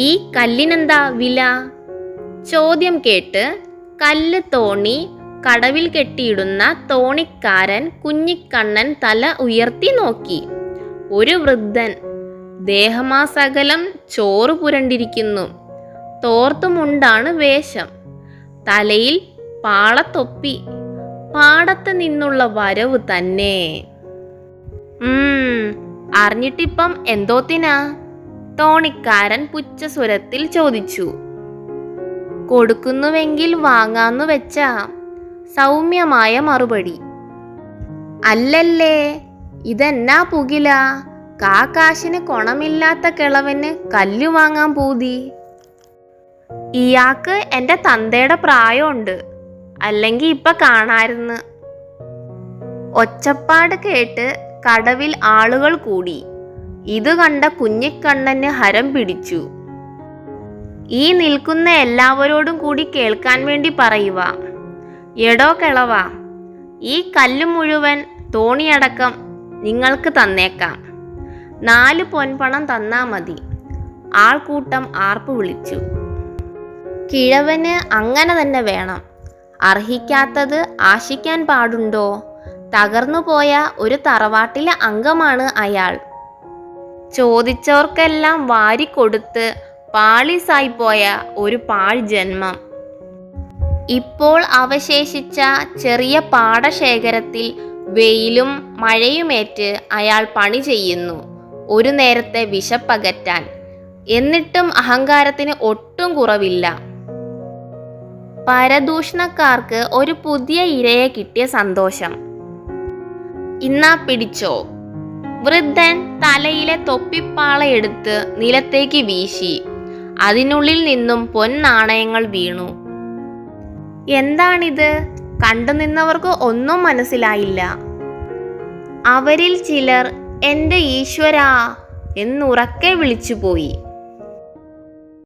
ഈ കല്ലിനെന്താ വില? ചോദ്യം കേട്ട് കല്ല് തോണി കടവിൽ കെട്ടിയിടുന്ന തോണിക്കാരൻ കുഞ്ഞിക്കണ്ണൻ തല ഉയർത്തി നോക്കി. ഒരു വൃദ്ധൻ, ദേഹമാസകലം ചോറ് പുരണ്ടിരിക്കുന്നു. തോർത്തുമുണ്ടാണ് വേഷം, തലയിൽ പാളത്തൊപ്പി. പാടത്ത് നിന്നുള്ള വരവ് തന്നെ. അറിഞ്ഞിട്ടിപ്പം എന്തോത്തിനാ? തോണിക്കാരൻ പുച്ഛസ്വരത്തിൽ ചോദിച്ചു. കൊടുക്കുന്നുവെങ്കിൽ വാങ്ങാന്നു വെച്ചാ സൗമ്യമായ മറുപടി. അല്ലല്ലേ, ഇതെന്നാ പുകില? കാശിന് കൊണമില്ലാത്ത കിളവന് കല്ലു വാങ്ങാൻ പൂതി. ഇയാൾക്ക് എൻ്റെ തന്തയുടെ പ്രായമുണ്ട്, അല്ലെങ്കിൽ ഇപ്പൊ കാണായിരുന്നു. ഒച്ചപ്പാട് കേട്ട് കടവിൽ ആളുകൾ കൂടി. ഇത് കണ്ട കുഞ്ഞിക്കണ്ണന് ഹരം പിടിച്ചു. ഈ നിൽക്കുന്ന എല്ലാവരോടും കൂടി കേൾക്കാൻ വേണ്ടി പറയുക, എടോ കിളവാ, ഈ കല്ല് മുഴുവൻ തോണിയടക്കം നിങ്ങൾക്ക് തന്നേക്കാം. 4 പൊൻപണം തന്നാ മതി. ആൾക്കൂട്ടം ആർപ്പ് വിളിച്ചു. കിഴവന് അങ്ങനെ തന്നെ വേണം. അർഹിക്കാത്തത് ആശിക്കാൻ പാടുണ്ടോ? തകർന്നുപോയ ഒരു തറവാട്ടിലെ അംഗമാണ് അയാൾ. ചോദിച്ചവർക്കെല്ലാം വാരിക്കൊടുത്ത് പാളീസായിപ്പോയ ഒരു പാഴ് ജന്മം. ഇപ്പോൾ അവശേഷിച്ച ചെറിയ പാടശേഖരത്തിൽ വെയിലും മഴയുമേറ്റ് അയാൾ പണി ചെയ്യുന്നു, ഒരു നേരത്തെ വിശപ്പകറ്റാൻ. എന്നിട്ടും അഹങ്കാരത്തിന് ഒട്ടും കുറവില്ല. പരദൂഷണക്കാർക്ക് ഒരു പുതിയ ഇരയെ കിട്ടിയ സന്തോഷം. ഇന്നാ പിടിച്ചോ. വൃദ്ധൻ തലയിലെ തൊപ്പിപ്പാള എടുത്ത് നിലത്തേക്ക് വീശി. അതിനുള്ളിൽ നിന്നും പൊന്നാണയങ്ങൾ വീണു. എന്താണിത്? കണ്ടുനിന്നവർക്ക് ഒന്നും മനസ്സിലായില്ല. അവരിൽ ചിലർ എൻ്റെ ഈശ്വരാ എന്നുറക്കെ വിളിച്ചുപോയി.